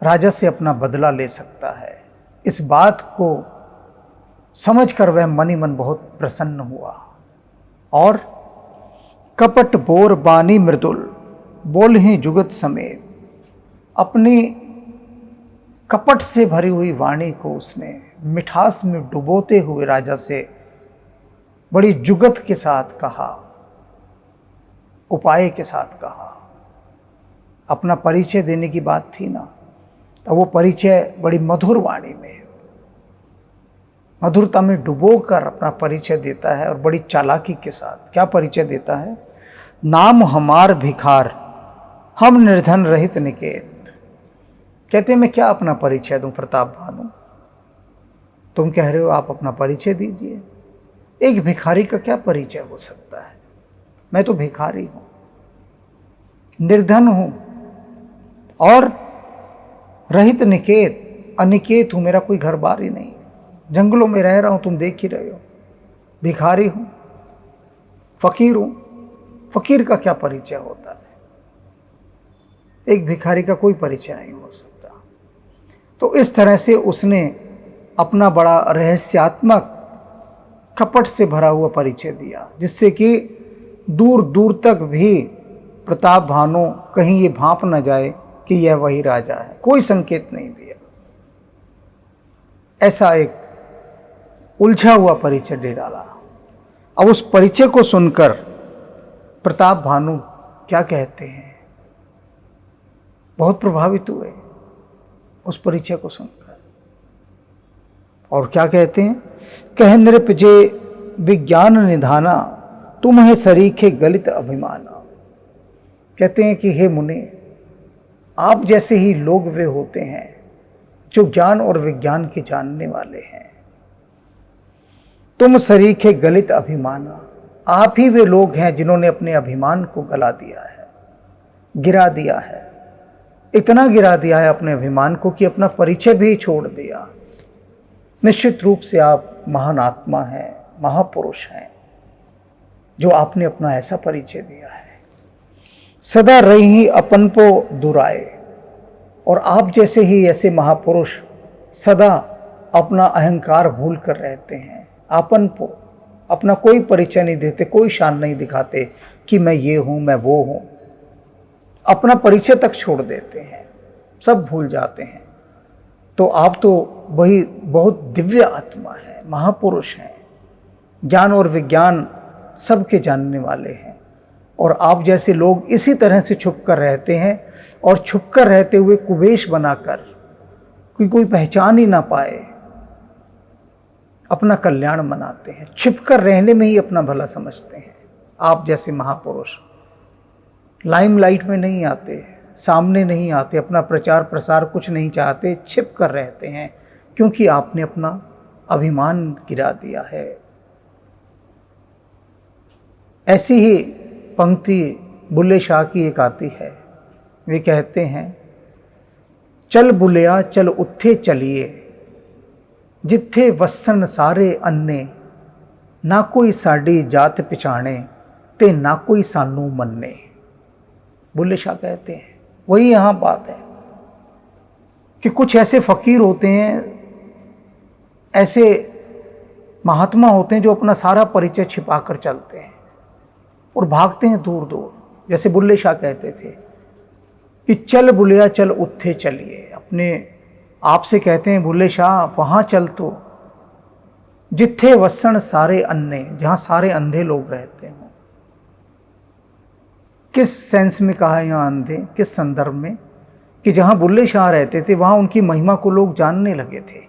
राजा से अपना बदला ले सकता है, इस बात को समझकर वह मन ही मन बहुत प्रसन्न हुआ। और कपट बोर बानी मृदुल, बोल ही जुगत समेत, अपनी कपट से भरी हुई वाणी को उसने मिठास में डुबोते हुए राजा से बड़ी जुगत के साथ कहा, उपाय के साथ कहा। अपना परिचय देने की बात थी ना, तो वो परिचय बड़ी मधुर वाणी में, मधुरता में डुबोकर अपना परिचय देता है, और बड़ी चालाकी के साथ क्या परिचय देता है। नाम हमार भिखार, हम निर्धन रहित निकेत। कहते हैं मैं क्या अपना परिचय दूं प्रताप भानु, तुम कह रहे हो आप अपना परिचय दीजिए। एक भिखारी का क्या परिचय हो सकता है? मैं तो भिखारी हूं, निर्धन हूं और रहित निकेत, अनिकेत हूं, मेरा कोई घर बार ही नहीं, जंगलों में रह रहा हूं, तुम देख ही रहे हो। भिखारी हूं, फकीर हूं। फकीर का क्या परिचय होता है? एक भिखारी का कोई परिचय नहीं हो सकता। तो इस तरह से उसने अपना बड़ा रहस्यात्मक कपट से भरा हुआ परिचय दिया, जिससे कि दूर दूर तक भी प्रताप भानु कहीं ये भांप न जाए कि यह वही राजा है। कोई संकेत नहीं दिया, ऐसा एक उलझा हुआ परिचय दे डाला। अब उस परिचय को सुनकर प्रताप भानु क्या कहते हैं, बहुत प्रभावित हुए उस परिचय को सुनकर, और क्या कहते हैं। कह नृप जे विज्ञान निधाना, तुम है सरीखे गलित अभिमाना। कहते हैं कि हे मुनि, आप जैसे ही लोग वे होते हैं जो ज्ञान और विज्ञान के जानने वाले हैं। तुम सरीखे गलित अभिमाना, आप ही वे लोग हैं जिन्होंने अपने अभिमान को गला दिया है, गिरा दिया है। इतना गिरा दिया है अपने अभिमान को कि अपना परिचय भी छोड़ दिया। निश्चित रूप से आप महान आत्मा हैं, महापुरुष हैं, जो आपने अपना ऐसा परिचय दिया है। सदा रही अपन को दुराए, और आप जैसे ही ऐसे महापुरुष सदा अपना अहंकार भूल कर रहते हैं। अपन को अपना कोई परिचय नहीं देते, कोई शान नहीं दिखाते कि मैं ये हूँ, मैं वो हूँ। अपना परिचय तक छोड़ देते हैं, सब भूल जाते हैं। तो आप तो वही बहुत दिव्य आत्मा है, महापुरुष हैं, ज्ञान और विज्ञान सबके जानने वाले हैं। और आप जैसे लोग इसी तरह से छुप कर रहते हैं, और छुप कर रहते हुए कुबेश बनाकर कि कोई पहचान ही ना पाए, अपना कल्याण मनाते हैं। छिप कर रहने में ही अपना भला समझते हैं। आप जैसे महापुरुष लाइमलाइट में नहीं आते, सामने नहीं आते, अपना प्रचार प्रसार कुछ नहीं चाहते, छिप कर रहते हैं, क्योंकि आपने अपना अभिमान गिरा दिया है। ऐसी ही पंक्ति बुल्ले शाह की एक आती है। वे कहते हैं, चल बुलिया चल उत्थे चलिए, जिथे वसन सारे अन्ने, ना कोई साड़ी जात पिछाणे, ते ना कोई सानू मन्ने। बुल्ले शाह कहते हैं, वही यहाँ बात है कि कुछ ऐसे फकीर होते हैं, ऐसे महात्मा होते हैं जो अपना सारा परिचय छिपा कर चलते हैं और भागते हैं दूर दूर। जैसे बुल्ले शाह कहते थे कि चल बुलिया चल उत्थे चलिए, अपने आप से कहते हैं बुल्ले शाह, वहाँ चल तो जिथे वसन सारे अन्ने, जहाँ सारे अंधे लोग रहते हों। किस सेंस में कहा है यहाँ अंधे, किस संदर्भ में? कि जहाँ बुल्ले शाह रहते थे वहाँ उनकी महिमा को लोग जानने लगे थे,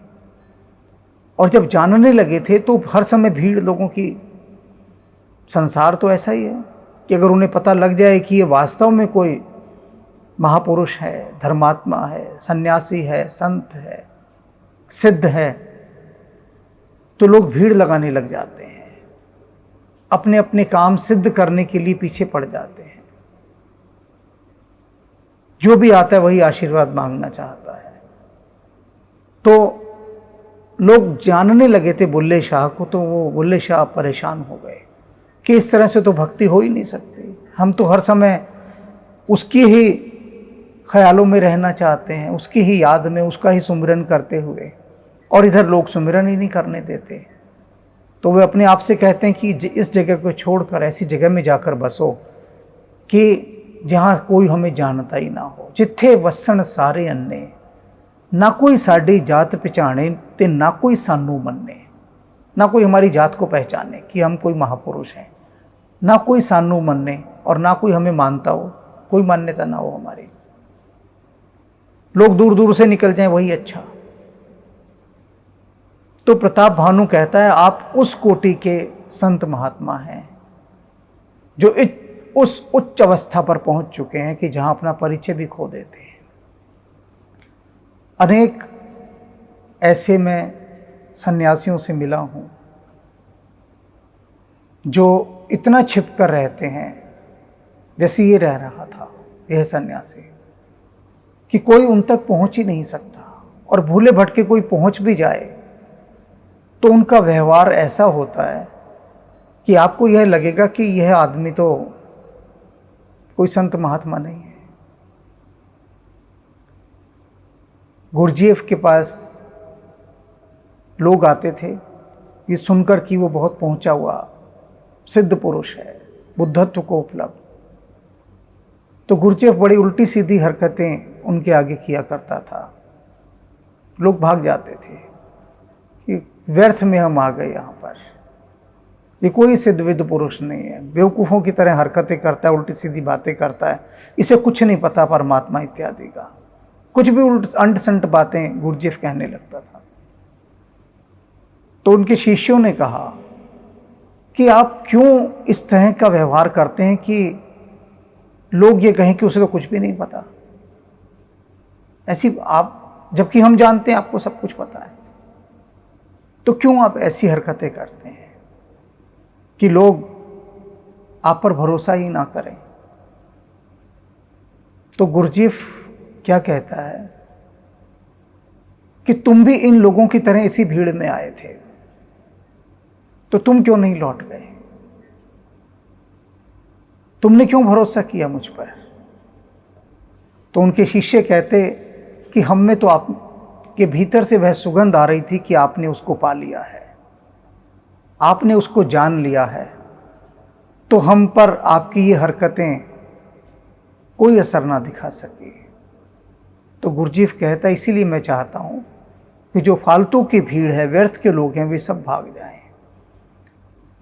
और जब जानने लगे थे तो हर समय भीड़ लोगों की। संसार तो ऐसा ही है कि अगर उन्हें पता लग जाए कि ये वास्तव में कोई महापुरुष है, धर्मात्मा है, सन्यासी है, संत है, सिद्ध है, तो लोग भीड़ लगाने लग जाते हैं, अपने अपने काम सिद्ध करने के लिए पीछे पड़ जाते हैं। जो भी आता है वही आशीर्वाद मांगना चाहता है। तो लोग जानने लगे थे बुल्ले शाह को, तो वो बुल्ले शाह परेशान हो गए कि इस तरह से तो भक्ति हो ही नहीं सकती। हम तो हर समय उसकी ही ख्यालों में रहना चाहते हैं, उसकी ही याद में, उसका ही सुमिरन करते हुए, और इधर लोग सुमिरन ही नहीं करने देते। तो वे अपने आप से कहते हैं कि इस जगह को छोड़कर ऐसी जगह में जाकर बसो कि जहाँ कोई हमें जानता ही ना हो। जिथे वसन सारे अन्ने, ना कोई साड़ी जात पहचाने, ते ना कोई सानू मन्ने। ना कोई हमारी जात को पहचाने कि हम कोई महापुरुष हैं, ना कोई सानू मन्ने, और ना कोई हमें मानता हो, कोई मान्यता ना हो हमारी। लोग दूर दूर से निकल जाएं वही अच्छा। तो प्रताप भानु कहता है, आप उस कोटि के संत महात्मा हैं जो उस उच्च अवस्था पर पहुंच चुके हैं कि जहां अपना परिचय भी खो देते हैं। अनेक ऐसे मैं सन्यासियों से मिला हूं जो इतना छिप कर रहते हैं, जैसे ये रह रहा था यह सन्यासी, कि कोई उन तक पहुंच ही नहीं सकता, और भूले भटके कोई पहुंच भी जाए तो उनका व्यवहार ऐसा होता है कि आपको यह लगेगा कि यह आदमी तो कोई संत महात्मा नहीं है। गुरजीएफ के पास लोग आते थे ये सुनकर कि वो बहुत पहुंचा हुआ सिद्ध पुरुष है, बुद्धत्व को उपलब्ध। तो गुरजीएफ बड़ी उल्टी सीधी हरकतें उनके आगे किया करता था। लोग भाग जाते थे कि व्यर्थ में हम आ गए यहाँ पर, ये कोई सिद्ध विद्ध पुरुष नहीं है, बेवकूफ़ों की तरह हरकतें करता है, उल्टी सीधी बातें करता है, इसे कुछ नहीं पता परमात्मा इत्यादि का। कुछ भी अंट संट बातें गुरजीएफ कहने लगता था। तो उनके शिष्यों ने कहा कि आप क्यों इस तरह का व्यवहार करते हैं कि लोग ये कहें कि उसे तो कुछ भी नहीं पता। ऐसी आप, जबकि हम जानते हैं आपको सब कुछ पता है, तो क्यों आप ऐसी हरकतें करते हैं कि लोग आप पर भरोसा ही ना करें। तो गुरजीएफ क्या कहता है कि तुम भी इन लोगों की तरह इसी भीड़ में आए थे, तो तुम क्यों नहीं लौट गए? तुमने क्यों भरोसा किया मुझ पर? तो उनके शिष्य कहते कि हम में तो आपके भीतर से वह सुगंध आ रही थी कि आपने उसको पा लिया है, आपने उसको जान लिया है, तो हम पर आपकी ये हरकतें कोई असर ना दिखा सकी। तो गुरजीएफ कहता है, इसीलिए मैं चाहता हूँ कि जो फालतू की भीड़ है, व्यर्थ के लोग हैं, वे सब भाग जाएं।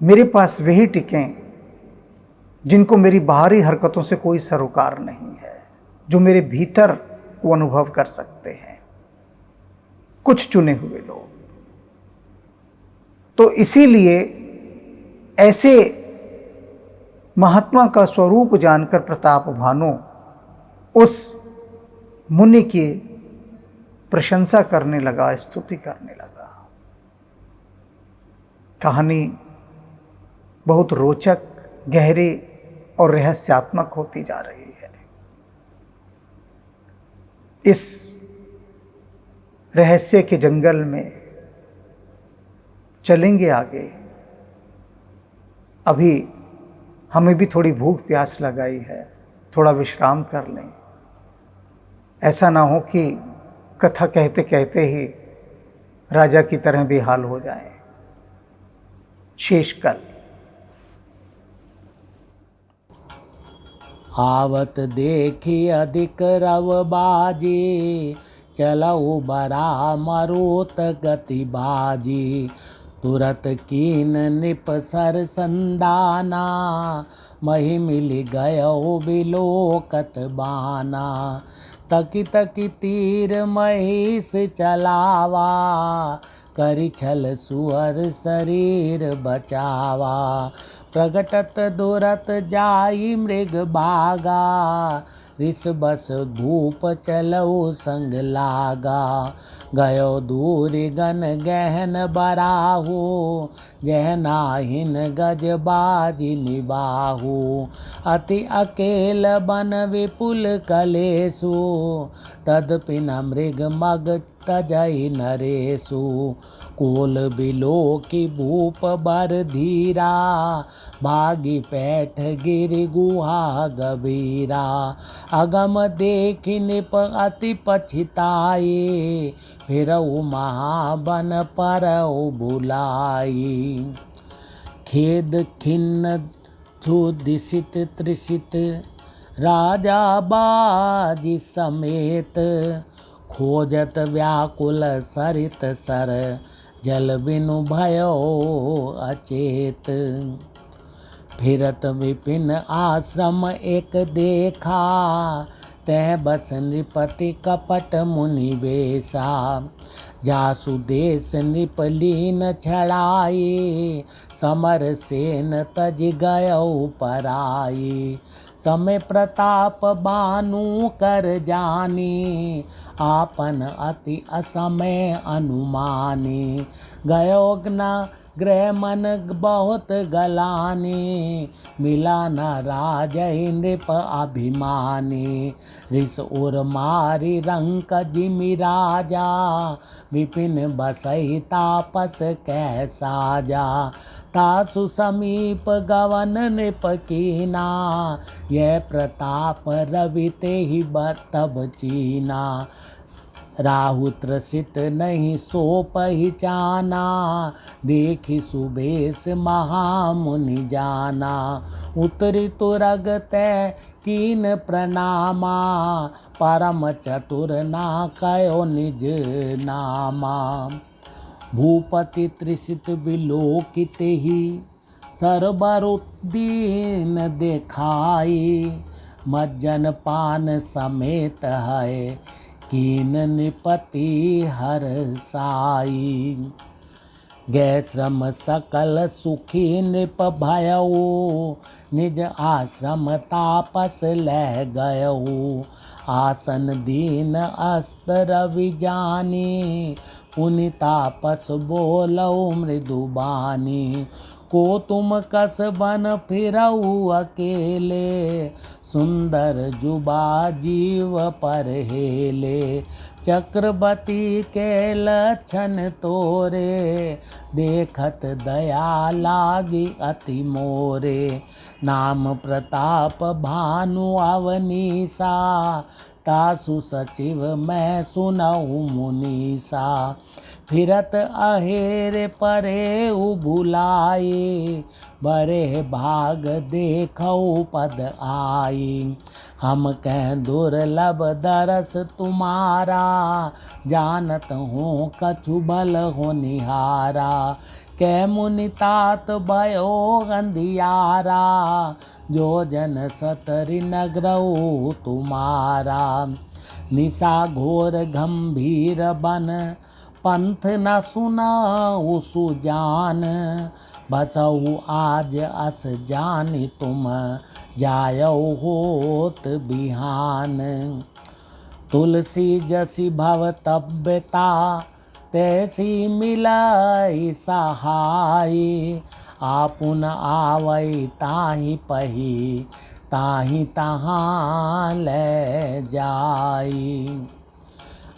मेरे पास वही टिकें जिनको मेरी बाहरी हरकतों से कोई सरोकार नहीं है, जो मेरे भीतर को अनुभव कर सकते हैं, कुछ चुने हुए लोग। तो इसीलिए ऐसे महात्मा का स्वरूप जानकर प्रताप भानु उस मुनि की प्रशंसा करने लगा, स्तुति करने लगा। कहानी बहुत रोचक, गहरी और रहस्यात्मक होती जा रही है। इस रहस्य के जंगल में चलेंगे आगे। अभी हमें भी थोड़ी भूख प्यास लगाई है, थोड़ा विश्राम कर लें। ऐसा ना हो कि कथा कहते कहते ही राजा की तरह बेहाल हो जाएं। शेष कल। आवत देखी अधिक रव बाजी, चलऊ बरा मरोत गति बाजी। तुरत कीन निप सर संदाना, मही मिल गयो बिलोकत बाना। तकी तकी तीर महिष चलावा, करि छल सुअर शरीर बचावा। प्रगटत दुरत जाई मृग बागा, ऋष बस धूप चलऊ संग लागा। गयो दूरि गन गहन बराहु, जह नाहिन गज बाजी निबाहु। अति अकेल बन विपुल कलेसु, तदपि न मृग मग तजहि नरेसु। कोल बिलो की भूप बर धीरा, भागी पैठ गिरि गुहा गभीरा। अगम देखि निप अति पछिताई, फिरऊ महाबन परऊ बुलाई। खेद खिन्न क्षुधिसित त्रिषित, राजा बाजी समेत। खोजत व्याकुल सरित सर, जल बिनु भयो अचेत। फिरत विपिन आश्रम एक देखा, तह बस नृपति कपट मुनि बेसा। जासु देश नृपलीन छड़ाई, समर सेन तज गयो पराई। समय प्रताप बानु कर जानी, आपन अति असमय अनुमानी। गयो न गृह मन बहुत गलानी, मिला न राजहि नृप अभिमानी। ऋष उर मारी रंक जिमि राजा, विपिन बसहि तापस कै साजा। तासु समीप गवन नृप कीना, यह प्रताप रवि तेहि तब चीना। राहु त्रसित नहीं सो पहिचाना, देखि सुबेश महामुनि जाना। उतरि तुरग तै कीन प्रणामा, परम चतुर ना कयो निज नामा। भूपति त्रिषित बिलोकित ही, सरबरुद्दीन देखाई। मज्जन पान समेत है, कीन नृपति हर साई। गै श्रम सकल सुखी नृप भयऊ, निज आश्रम तापस लह गयऊ। आसन दीन अस्त रवि जानी, पुनि तापस बोलऊ मृदुबानी। को तुम कस बन फिरऊ अकेले, सुंदर जुबा जीव पर हेले। चक्रवती के लक्षण तोरे, देखत दया लागी अति मोरे। नाम प्रताप भानु अवनीसा, तासु सचिव मैं सुनऊ मुनीसा। फिरत अहेर परे भुलाए, बरे भाग देखऊ पद आई। हम कह दुर्लभ दरस तुम्हारा, जानत हूँ कछु बल हो निहारा। कै मुनि तात भयो अंधियारा, जो जन सतरि नगरऊ तुम्हारा। निशा घोर गंभीर बन, पंथ न सुनाऊ सुजान। बसहु आज अस जानि तुम, जायऊ होत बिहान। तुलसी जसि भव तब्यता, तैसी मिलाई सहाई। आपुन आवई ताहि पही, ताहि तहाँ ले जाई।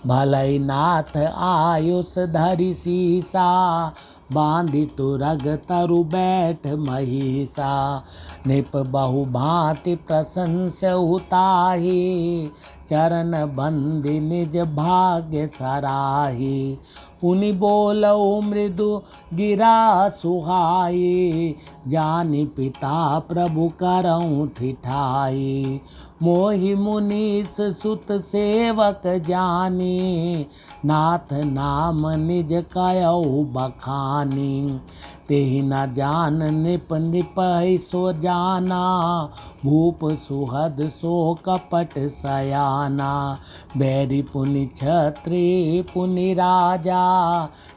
भलै नाथ आयुष धरि सीसा, बांधि तुरग तरु बैठ महिषा। नृप बहु भांति प्रशंसहु ताहि, चरण बंदी निज भाग्य सराही। पुनि बोलऊ मृदु गिरा सुहाई, जानि पिता प्रभु करऊँ ठिठाई। मोहि मुनीस सुत सेवक जानी, नाथ नाम निज कयऊ बखानी। तेहि न जान नृप नृपहि सो जाना, भूप सुहद सो कपट सयाना। बैरी पुनि क्षत्रिय पुनि राजा,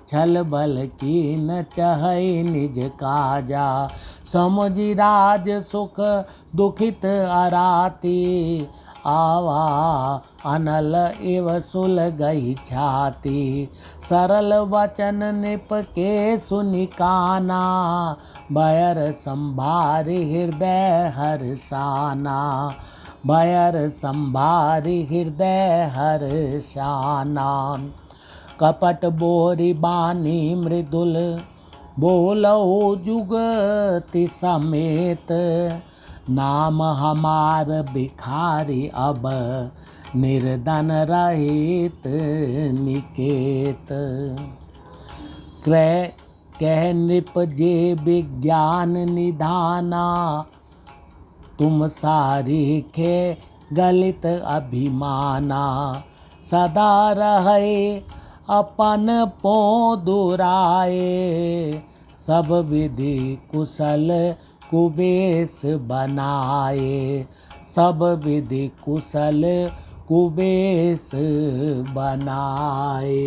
छल बल कीन चहै निज काजा। समुझि राज सुख दुखित अराती, आवा अनल एव सुलगई छाती। सरल वचन नृप के सुनि काना, भयर संभारि हृदय हर्षाना। भयर संभारि हृदय हर्षाना। कपट बोरि बानी मृदुल, बोलऊ जुगति समेत। नाम हमार भिखारी अब, निर्धन रहित निकेत। क्रय कह नृप जे विज्ञान निधाना, तुम सारिखे गलित अभिमाना। सदा रहे अपन पो दुराए, सब विधि कुशल कुबेश बनाए। सब विधि कुशल कुबेश बनाए।